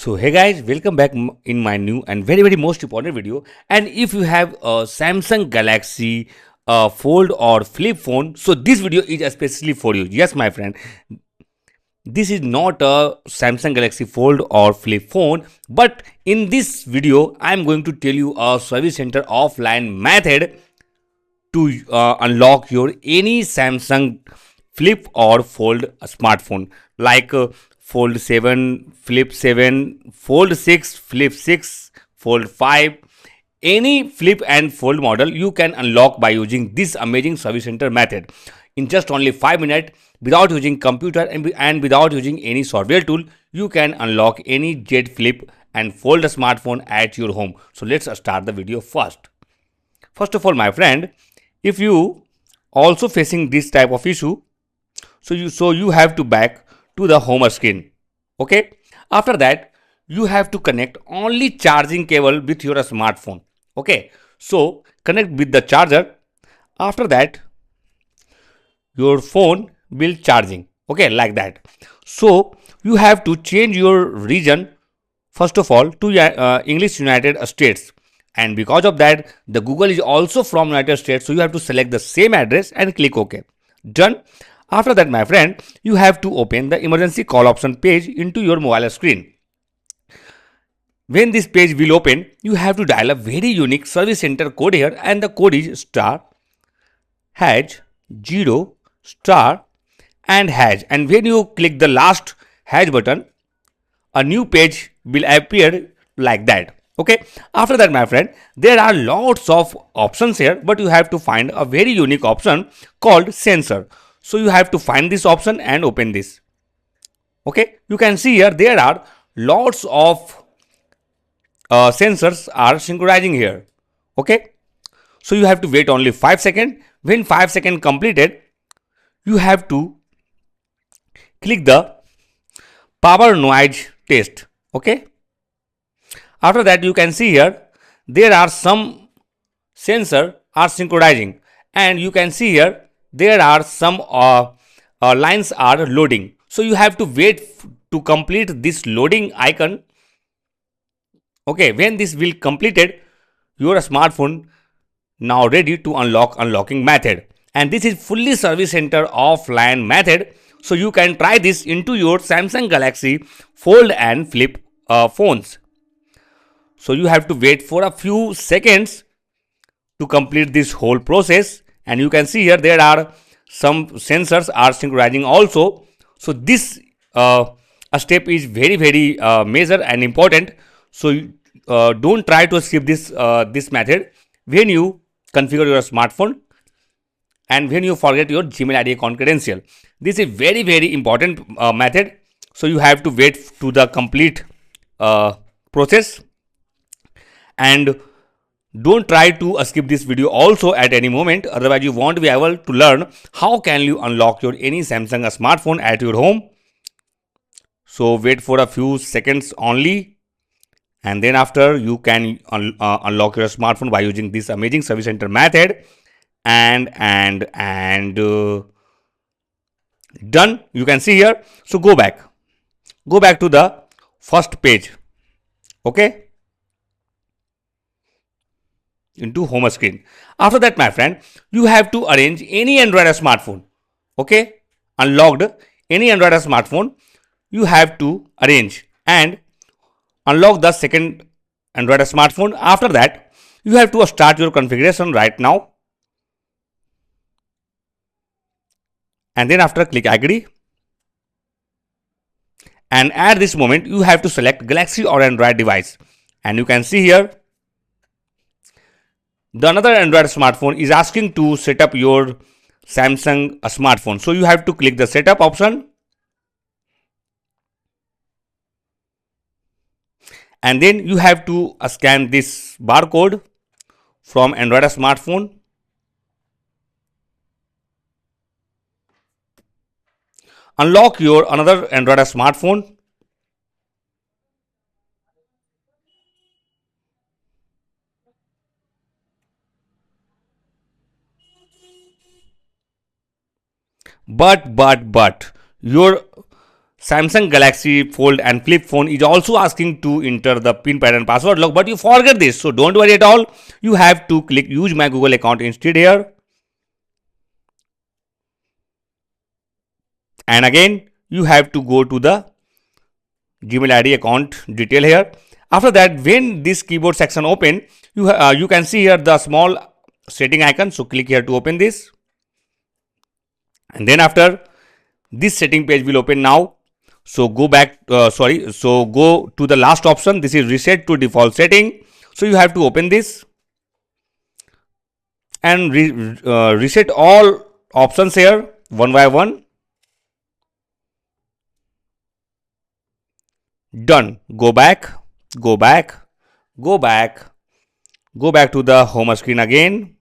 So hey guys, welcome back in my new and very most important video. And if you have a Samsung Galaxy fold or flip phone, so this video is especially for you. Yes my friend, this is not a Samsung Galaxy fold or flip phone, but in this video I am going to tell you a service center offline method to unlock your any Samsung flip or fold smartphone like fold 7, flip 7, fold 6, flip 6, fold 5. Any flip and fold model you can unlock by using this amazing service center method in just only 5 minutes. Without using computer and without using any software tool, you can unlock any jet flip and fold smartphone at your home. So let's start the video first. First of all my friend, if you also facing this type of issue, so you have to back to the home screen. Okay, after that you have to connect only charging cable with your smartphone. Okay, so connect with the charger. After that your phone will charging. Okay, like that. So you have to change your region first of all to English United States, and because of that the Google is also from United States, so you have to select the same address and click OK. Done. After that my friend, you have to open the emergency call option page into your mobile screen. When this page will open, you have to dial a very unique service center code here, and the code is star hash 0 star and hash, and when you click the last hash button, a new page will appear like that. Okay, after that my friend, there are lots of options here, but you have to find a very unique option called sensor. So you have to find this option and open this. Okay, you can see here there are lots of sensors are synchronizing here. Okay, so you have to wait only 5 seconds. When 5 seconds completed, you have to click the power noise test. Okay, after that you can see here there are some sensor are synchronizing, and you can see here there are some lines are loading. So you have to wait to complete this loading icon. Okay, when this will completed, your smartphone now ready to unlocking method, and this is fully service center offline method. So you can try this into your Samsung Galaxy fold and flip phones. So you have to wait for a few seconds to complete this whole process, and you can see here there are some sensors are synchronizing also. So this a step is very major and important. So don't try to skip this method when you configure your smartphone and when you forget your Gmail ID account credential. This is very important method. So you have to wait to the complete process, and don't try to skip this video also at any moment, otherwise you won't be able to learn how can you unlock your any Samsung smartphone at your home. So wait for a few seconds only, and then after you can unlock your smartphone by using this amazing service center method. And done. You can see here. So go back to the first page. Okay, into home screen. After that my friend, you have to arrange any Android smartphone. Okay, unlocked any Android smartphone, you have to arrange and unlock the second Android smartphone. After that you have to start your configuration right now, and then after click agree, and at this moment you have to select Galaxy or Android device, and you can see here the another Android smartphone is asking to set up your Samsung smartphone. So you have to click the setup option, and then you have to scan this barcode from Android smartphone. Unlock your another Android smartphone, but your Samsung Galaxy Fold and Flip phone is also asking to enter the pin pattern password lock, but you forget this. So don't worry at all. You have to click use my Google account instead here. And again, you have to go to the Gmail ID account detail here. After that, when this keyboard section open, you can see here the small setting icon. So click here to open this. And then after this setting page will open now. So go back, so go to the last option. This is reset to default setting. So you have to open this and reset all options here one by one. Done. Go back, go back, go back, go back to the home screen again.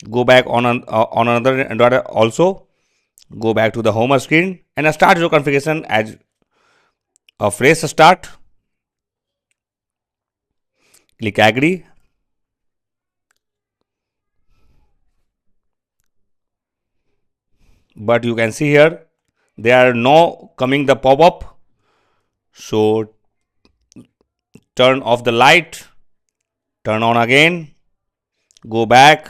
Go back on another Android also. Go back to the home screen and start your configuration as a fresh start. Click agree. But you can see here there are no coming the pop-up. So turn off the light, turn on again, go back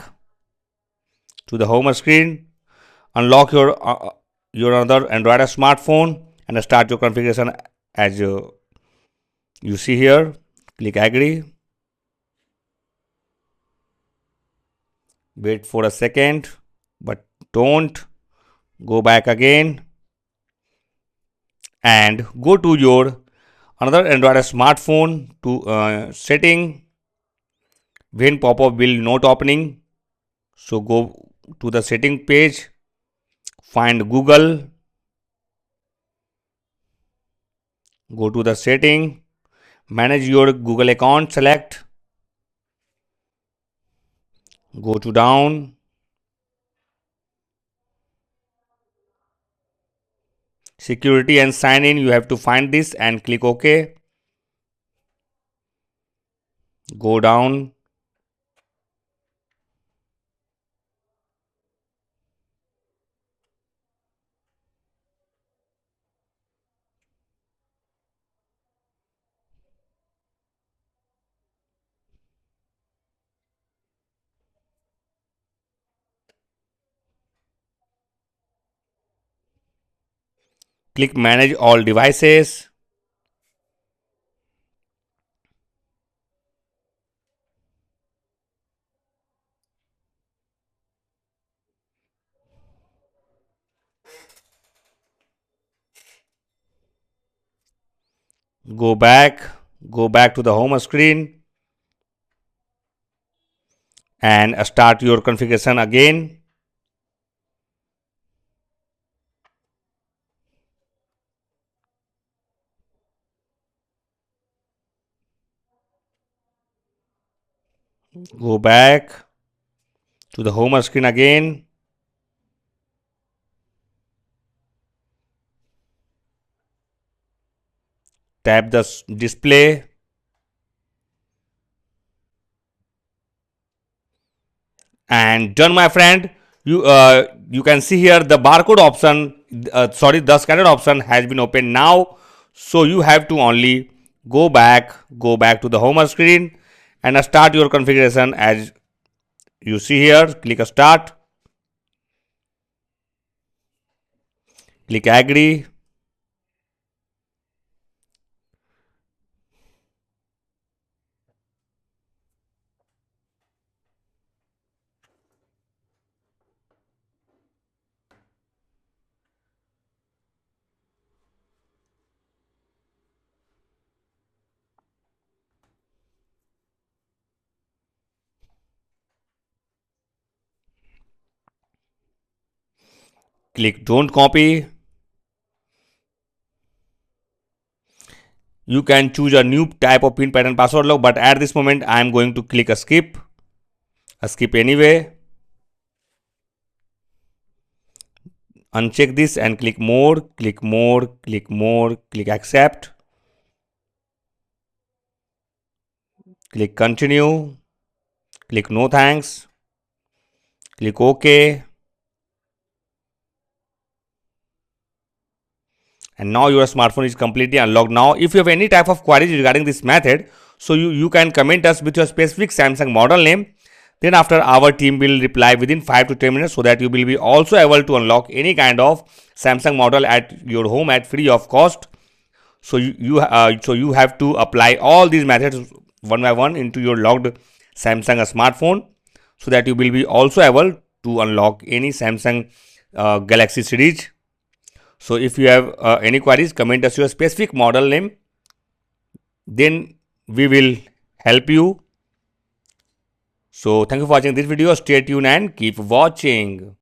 to the home screen, unlock your other Android smartphone and start your configuration as you see here. Click agree. Wait for a second, but don't. Go back again and go to your another Android smartphone to setting. When pop-up will not opening, so go to the setting page, find Google, go to the setting, manage your Google account, select, go to down, security and sign in. You have to find this and click OK. Go down, click manage all devices. Go back to the home screen and start your configuration again. Go back to the home screen again. Tap the display and done, my friend. You can see here the barcode option, the scanner option has been opened now. So you have to only go back to the home screen and start your configuration as you see here. Click start, click agree. Click don't copy. You can choose a new type of pin pattern password lock, but at this moment I am going to click a skip anyway. Uncheck this and click more, click more, click more, click accept, click continue, click no thanks, click OK and now your smartphone is completely unlocked. Now if you have any type of queries regarding this method, so you can comment us with your specific Samsung model name. Then after, our team will reply within 5 to 10 minutes, so that you will be also able to unlock any kind of Samsung model at your home at free of cost. So you have to apply all these methods one by one into your logged Samsung smartphone, so that you will be also able to unlock any Samsung Galaxy series. So if you have any queries, comment us your specific model name, then we will help you. So thank you for watching this video. Stay tuned and keep watching.